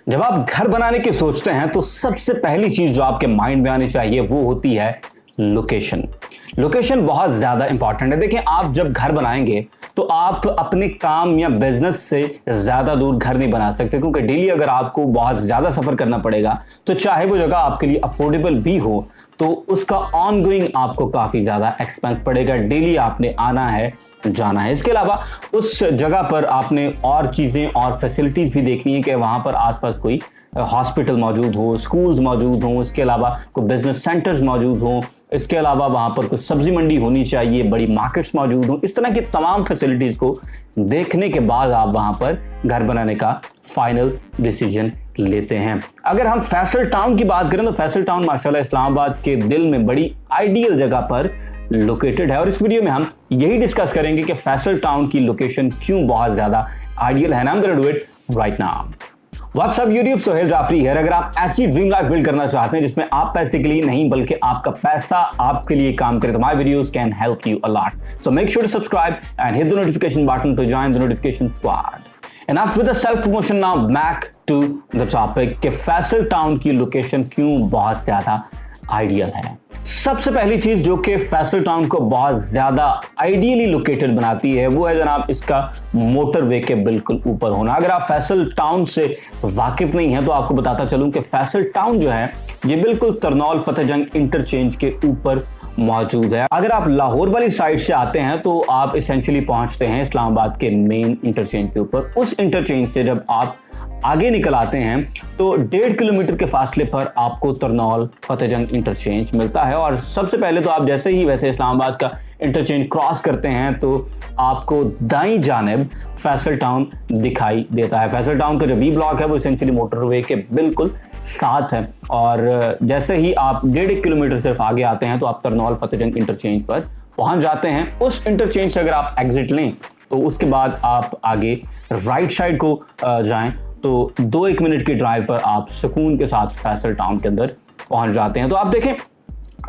जब आप घर बनाने की सोचते हैं तो सबसे पहली चीज जो आपके माइंड में आनी चाहिए वो होती है लोकेशन। लोकेशन बहुत ज्यादा इंपॉर्टेंट है। देखिए, आप जब घर बनाएंगे तो आप अपने काम या बिजनेस से ज्यादा दूर घर नहीं बना सकते, क्योंकि डेली अगर आपको बहुत ज्यादा सफर करना पड़ेगा तो चाहे वो जगह आपके लिए अफोर्डेबल भी हो तो उसका ऑनगोइंग आपको काफी ज्यादा एक्सपेंस पड़ेगा। डेली आपने आना है, जाना है। इसके अलावा उस जगह पर आपने और चीजें और फैसिलिटीज भी देखनी है कि वहां पर आसपास कोई हॉस्पिटल मौजूद हो, स्कूल्स मौजूद हो, इसके अलावा कोई बिजनेस सेंटर्स मौजूद हो, इसके अलावा वहां पर कोई सब्जी मंडी होनी चाहिए, बड़ी मार्केट्स मौजूद हो। इस तरह की तमाम फैसिलिटीज को देखने के बाद आप वहां पर घर बनाने का फाइनल डिसीजन लेते हैं। अगर हम फैसल टाउन की बात करें तो फैसल टाउन माशाल्लाह इस्लामाबाद के दिल में बड़ी आइडियल जगह पर लोकेटेड है, और इस वीडियो में हम यही डिस्कस करेंगे कि फैसल टाउन की लोकेशन क्यों बहुत ज्यादा आइडियल है। I'm gonna do it right now. What's up YouTube, Sohail Jafri है। अगर आप ऐसी ड्रीम लाइफ बिल्ड करना चाहते हैं जिसमें आप पैसे के लिए नहीं बल्कि आपका पैसा आपके लिए काम करे तो my videos can help you a lot. So make sure to subscribe and hit the notification button to join the notification squad. Enough with the self promotion, now back to the topic कि Faisal town की location क्यों बहुत ज्यादा ideal है। सबसे पहली चीज जो कि फैसल टाउन को बहुत ज्यादा आइडियली लोकेटेड बनाती है वो है जनाब इसका मोटरवे के बिल्कुल ऊपर होना। अगर आप फैसल टाउन से वाकिफ नहीं है तो आपको बताता चलूं कि फैसल टाउन जो है ये बिल्कुल तरनौल फतेहजंग इंटरचेंज के ऊपर मौजूद है। अगर आप लाहौर वाली साइड से आते हैं तो आप एसेंशियली पहुंचते हैं इस्लामाबाद के मेन इंटरचेंज के ऊपर। उस इंटरचेंज से जब आप आगे निकल आते हैं तो 1.5 किलोमीटर के फासले पर आपको तरनौल फतेहजंग इंटरचेंज मिलता है। और सबसे पहले तो आप जैसे ही वैसे इस्लामाबाद का इंटरचेंज क्रॉस करते हैं तो आपको दाईं जानिब फैसल टाउन दिखाई देता है। फैसल टाउन का जो बी ब्लॉक है वो एसेंशियली मोटरवे के बिल्कुल साथ है, और जैसे ही आप 1.5 किलोमीटर सिर्फ आगे आते हैं तो आप तरनौल फतेहजंग इंटरचेंज पर पहुंच जाते हैं। उस इंटरचेंज से अगर आप एग्जिट लें तो उसके बाद आप आगे राइट साइड को जाएं तो 2-1 मिनट की ड्राइव पर आप सुकून के साथ फैसल टाउन के अंदर पहुंच जाते हैं। तो आप देखें,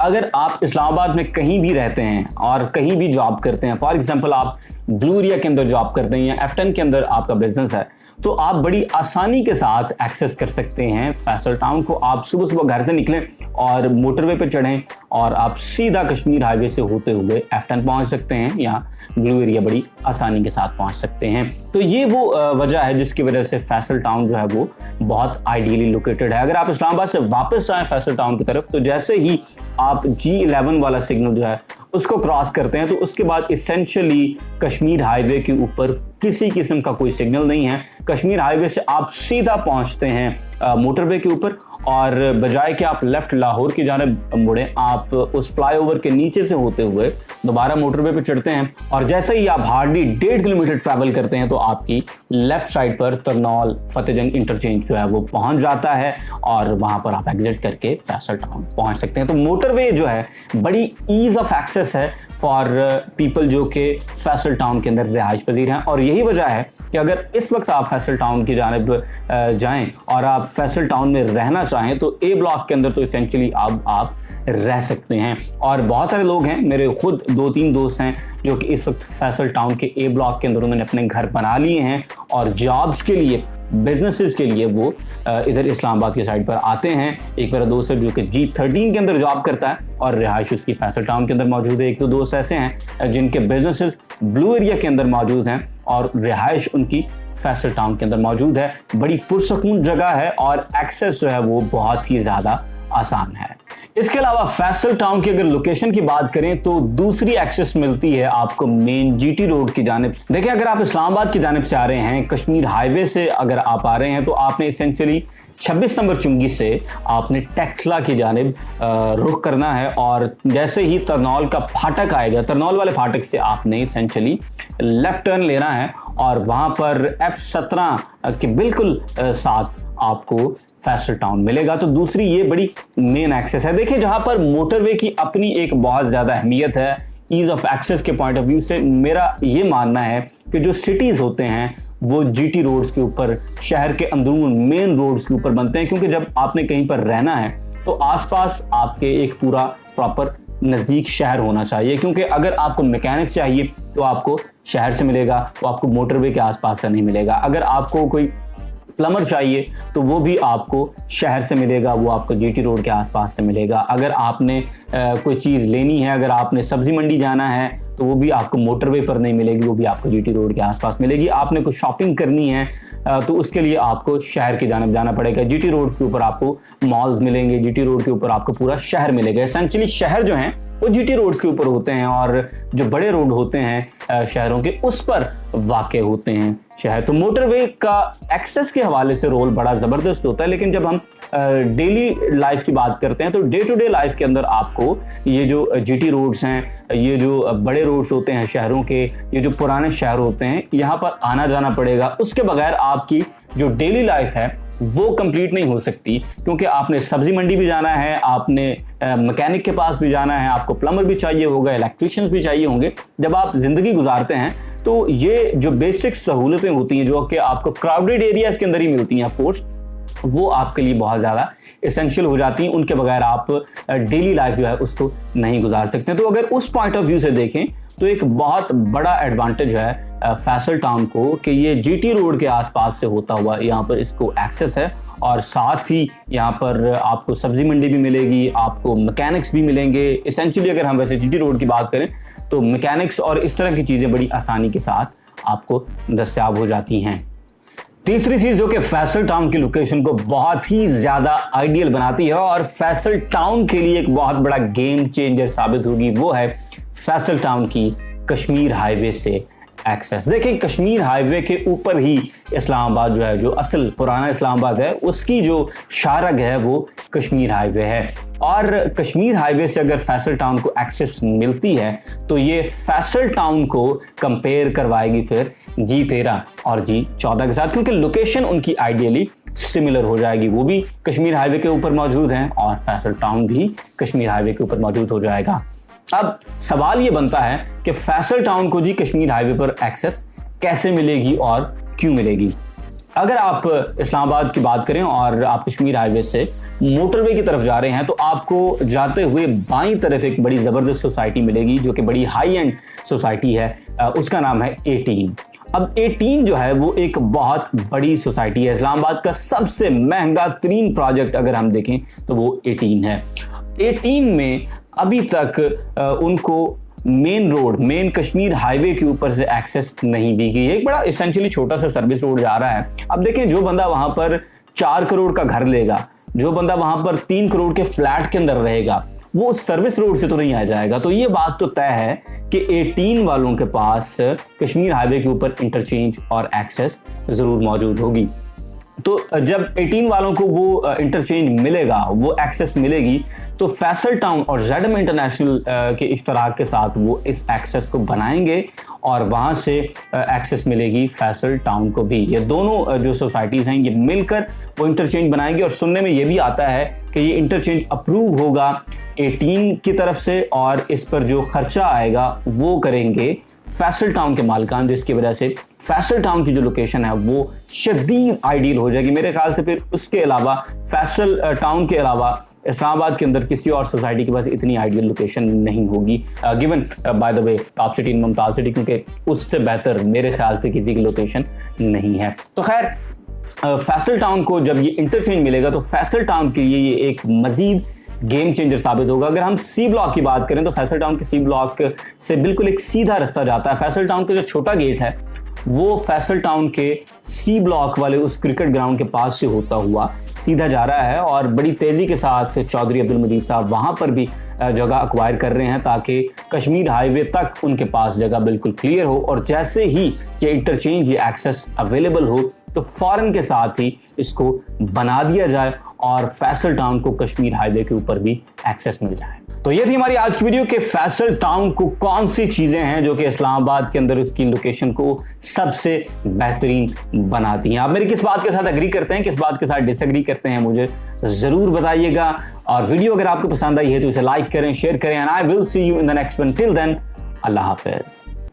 अगर आप इस्लामाबाद में कहीं भी रहते हैं और कहीं भी जॉब करते हैं, फॉर एग्जांपल आप ब्लू एरिया के अंदर जॉब करते हैं या F10 के अंदर आपका बिजनेस है, तो आप बड़ी आसानी के साथ एक्सेस कर सकते हैं फैसल टाउन को। आप सुबह सुबह घर से निकलें और मोटरवे पे चढ़ें और आप सीधा कश्मीर हाईवे से होते हुए F10 पहुंच सकते हैं या ब्लू एरिया बड़ी आसानी के साथ पहुंच सकते हैं। तो ये वो वजह है जिसकी वजह से फैसल टाउन जो है वो बहुत आइडियली लोकेटेड है। अगर आप इस्लामाबाद से वापस आए फैसल टाउन की तरफ तो जैसे ही आप G11 वाला सिग्नल जो है उसको क्रॉस करते हैं तो उसके बाद इसेंशियली कश्मीर हाईवे के ऊपर किसी किस्म का कोई सिग्नल नहीं है। कश्मीर हाईवे से आप सीधा पहुंचते हैं मोटरवे के ऊपर, और बजाय कि आप लेफ्ट लाहौर की जानिब मुड़ें आप उस फ्लाईओवर के नीचे से होते हुए दोबारा मोटरवे पे चढ़ते हैं, और जैसे ही आप हार्डली 1.5 किलोमीटर ट्रैवल करते हैं तो आपकी लेफ्ट साइड पर तरनौल फतेहजंग इंटरचेंज जो है वो पहुंच जाता है, और वहां पर आप एग्जिट करके फैसल टाउन पहुंच सकते हैं। तो मोटरवे जो है बड़ी ईज ऑफ एक्सेस है फॉर पीपल जो कि फैसल टाउन के अंदर रिहाइश पजीर हैं। और यही वजह है कि अगर इस वक्त आप फैसल टाउन की जानिब जाएं और आप फैसल टाउन में रहना चाहें तो ए ब्लॉक के अंदर तो एसेंशियली आप रह सकते हैं। और बहुत सारे लोग हैं, मेरे खुद 2-3 दोस्त हैं जो कि इस वक्त फैसल टाउन के ए ब्लॉक के अंदर उन्होंने अपने घर बना लिए हैं और जॉब्स के लिए, बिजनेसेस के लिए वो इधर इस्लामाबाद की साइड पर आते हैं। एक मेरा दोस्त है जो कि G13 के अंदर जॉब करता है और रिहाइश उसकी फैसल टाउन के अंदर मौजूद है। 1-2 दोस्त ऐसे हैं जिनके बिजनेसेस ब्लू एरिया के अंदर मौजूद हैं और रिहाइश उनकी फैसल टाउन के अंदर मौजूद है। बड़ी पुरसकून जगह है और एक्सेस जो है वो बहुत ही ज़्यादा आसान है। इसके अलावा फैसल टाउन की अगर लोकेशन की बात करें तो दूसरी एक्सेस मिलती है आपको मेन GT रोड की जानिब से। देखिए, अगर आप इस्लामाबाद की जानिब से आ रहे हैं, कश्मीर हाईवे से अगर आप आ रहे हैं तो आपने एसेंशियली 26 नंबर चुंगी से आपने टेक्सला की जानिब रुख करना है, और जैसे ही तरनौल का फाटक आएगा, तरनौल वाले फाटक से आपने एसेंशियली लेफ्ट टर्न लेना है और वहां पर F17 के बिल्कुल साथ आपको फैसल टाउन मिलेगा। तो दूसरी ये बड़ी मेन एक्सेस है। देखिए, जहां पर मोटरवे की अपनी एक बहुत ज्यादा अहमियत है ईज ऑफ एक्सेस के पॉइंट ऑफ व्यू से, मेरा ये मानना है कि जो सिटीज होते हैं वो GT रोड्स के ऊपर, शहर के अंदरून मेन रोड्स के ऊपर बनते हैं, क्योंकि जब आपने कहीं पर रहना है तो आसपास आपके एक पूरा प्रॉपर नज़दीक शहर होना चाहिए। क्योंकि अगर आपको मैकेनिक चाहिए तो आपको शहर से मिलेगा, वो आपको मोटरवे के आसपास से नहीं मिलेगा। अगर आपको कोई प्लम्बर चाहिए तो वो भी आपको शहर से मिलेगा, वो आपको जीटी रोड के आसपास से मिलेगा। अगर आपने कोई चीज़ लेनी है, अगर आपने सब्जी मंडी जाना है तो वो भी आपको मोटरवे पर नहीं मिलेगी, वो भी आपको जीटी रोड के आसपास मिलेगी। आपने कुछ शॉपिंग करनी है तो उसके लिए आपको शहर की जानब जाना पड़ेगा। जीटी रोड के ऊपर आपको मॉल्स मिलेंगे, जीटी रोड के ऊपर आपको पूरा शहर मिलेगा। एसेंशियली शहर जो हैं वो जीटी रोड्स के ऊपर होते हैं और जो बड़े रोड होते हैं शहरों के उस पर वाक़ होते हैं शहर। तो मोटरवे का एक्सेस के हवाले से रोल बड़ा ज़बरदस्त होता है। लेकिन जब हम डेली लाइफ की बात करते हैं तो डे टू डे लाइफ के अंदर आपको ये जो जीटी रोड्स हैं, ये जो बड़े रोड्स होते हैं शहरों के, ये जो पुराने शहर होते हैं, यहाँ पर आना जाना पड़ेगा। उसके बगैर आपकी जो डेली लाइफ है वो कंप्लीट नहीं हो सकती, क्योंकि आपने सब्जी मंडी भी जाना है, आपने मैकेनिक के पास भी जाना है, आपको प्लम्बर भी चाहिए होगा, इलेक्ट्रिशियंस भी चाहिए होंगे। जब आप ज़िंदगी गुजारते हैं तो ये जो बेसिक सहूलतें होती हैं जो कि आपको क्राउडेड एरियाज़ के अंदर ही मिलती हैं, ऑफ कोर्स वो आपके लिए बहुत ज़्यादा एसेंशियल हो जाती हैं। उनके बगैर आप डेली लाइफ जो है उसको नहीं गुजार सकते। तो अगर उस पॉइंट ऑफ व्यू से देखें तो एक बहुत बड़ा एडवांटेज है फैसल टाउन को कि ये जीटी रोड के आसपास से होता हुआ यहाँ पर इसको एक्सेस है, और साथ ही यहाँ पर आपको सब्जी मंडी भी मिलेगी, आपको मैकेनिक्स भी मिलेंगे। एसेंशियली अगर हम वैसे जीटी रोड की बात करें तो मैकेनिक्स और इस तरह की चीज़ें बड़ी आसानी के साथ आपको दस्तयाब हो जाती हैं। तीसरी चीज़ जो कि फैसल टाउन की लोकेशन को बहुत ही ज़्यादा आइडियल बनाती है और फैसल टाउन के लिए एक बहुत बड़ा गेम चेंजर साबित होगी, वो है फैसल टाउन की कश्मीर हाईवे से एक्सेस। देखिए, कश्मीर हाईवे के ऊपर ही इस्लामाबाद जो है, जो असल पुराना इस्लामाबाद है, उसकी जो शारग है वो कश्मीर हाईवे है। और कश्मीर हाईवे से अगर फैसल टाउन को एक्सेस मिलती है तो ये फैसल टाउन को कंपेयर करवाएगी फिर G13 और G14 के साथ, क्योंकि लोकेशन उनकी आइडियली सिमिलर हो जाएगी। वो भी कश्मीर हाईवे के ऊपर मौजूद हैं और फैसल टाउन भी कश्मीर हाईवे के ऊपर मौजूद हो जाएगा। अब सवाल ये बनता है कि फैसल टाउन को कश्मीर हाईवे पर एक्सेस कैसे मिलेगी और क्यों मिलेगी। अगर आप इस्लामाबाद की बात करें और आप कश्मीर हाईवे से मोटरवे की तरफ जा रहे हैं तो आपको जाते हुए बाईं तरफ एक बड़ी ज़बरदस्त सोसाइटी मिलेगी जो कि बड़ी हाई एंड सोसाइटी है, उसका नाम है 18। अब 18 जो है वो एक बहुत बड़ी सोसाइटी है। इस्लामाबाद का सबसे महंगा तरीन प्रोजेक्ट अगर हम देखें तो वो 18 है। 18 में अभी तक उनको मेन कश्मीर हाईवे के ऊपर से एक्सेस नहीं दी गई है। एक बड़ा एसेंशियली छोटा सा सर्विस रोड जा रहा है। अब देखें, जो बंदा वहां पर 4 करोड़ का घर लेगा, जो बंदा वहां पर 3 करोड़ के फ्लैट के अंदर रहेगा, वो सर्विस रोड से तो नहीं आ जाएगा। तो ये बात तो तय है कि 18 वालों के पास कश्मीर हाईवे के ऊपर इंटरचेंज और एक्सेस जरूर मौजूद होगी। तो जब 18 वालों को वो इंटरचेंज मिलेगा, वो एक्सेस मिलेगी, तो फैसल टाउन और ZM इंटरनेशनल के इश्तराक के साथ वो इस एक्सेस को बनाएंगे और वहाँ से एक्सेस मिलेगी फैसल टाउन को भी। ये दोनों जो सोसाइटीज़ हैं ये मिलकर वो इंटरचेंज बनाएंगे। और सुनने में ये भी आता है कि ये इंटरचेंज अप्रूव होगा 18 की तरफ से और इस पर जो खर्चा आएगा वो करेंगे फैसल टाउन के मालिकान, जिसकी वजह से फैसल टाउन की जो लोकेशन है वो शदीद आइडियल हो जाएगी। मेरे ख्याल से फिर उसके अलावा फैसल टाउन के अलावा इस्लामाबाद के अंदर किसी और सोसाइटी के पास इतनी आइडियल लोकेशन नहीं होगी, given by the way top city Mumtaz city, क्योंकि उससे बेहतर मेरे ख्याल से किसी की लोकेशन नहीं है। तो खैर, फैसल टाउन को जब ये इंटरचेंज मिलेगा तो फैसल टाउन के लिए ये एक मजीद गेम चेंजर साबित होगा। अगर हम सी ब्लॉक की बात करें तो फैसल टाउन के सी ब्लॉक से बिल्कुल एक सीधा रास्ता जाता है। फैसल टाउन का जो छोटा गेट है वो फैसल टाउन के सी ब्लॉक वाले उस क्रिकेट ग्राउंड के पास से होता हुआ सीधा जा रहा है और बड़ी तेज़ी के साथ चौधरी अब्दुल मजीद साहब वहाँ पर भी जगह अक्वायर कर रहे हैं ताकि कश्मीर हाईवे तक उनके पास जगह बिल्कुल क्लियर हो। और जैसे ही ये इंटरचेंज, ये एक्सेस अवेलेबल हो तो फ़ौरन के साथ ही इसको बना दिया जाए और फैसल टाउन को कश्मीर हाईवे के ऊपर भी एक्सेस मिल जाए। तो ये थी हमारी आज की वीडियो कि फैसल टाउन को कौन सी चीज़ें हैं जो कि इस्लामाबाद के अंदर उसकी लोकेशन को सबसे बेहतरीन बनाती हैं। आप मेरी किस बात के साथ एग्री करते हैं, किस बात के साथ डिसएग्री करते हैं, मुझे ज़रूर बताइएगा। और वीडियो अगर आपको पसंद आई है तो इसे लाइक करें, शेयर करें। And I will see you in the next one. Till then, अल्लाह हाफिज़।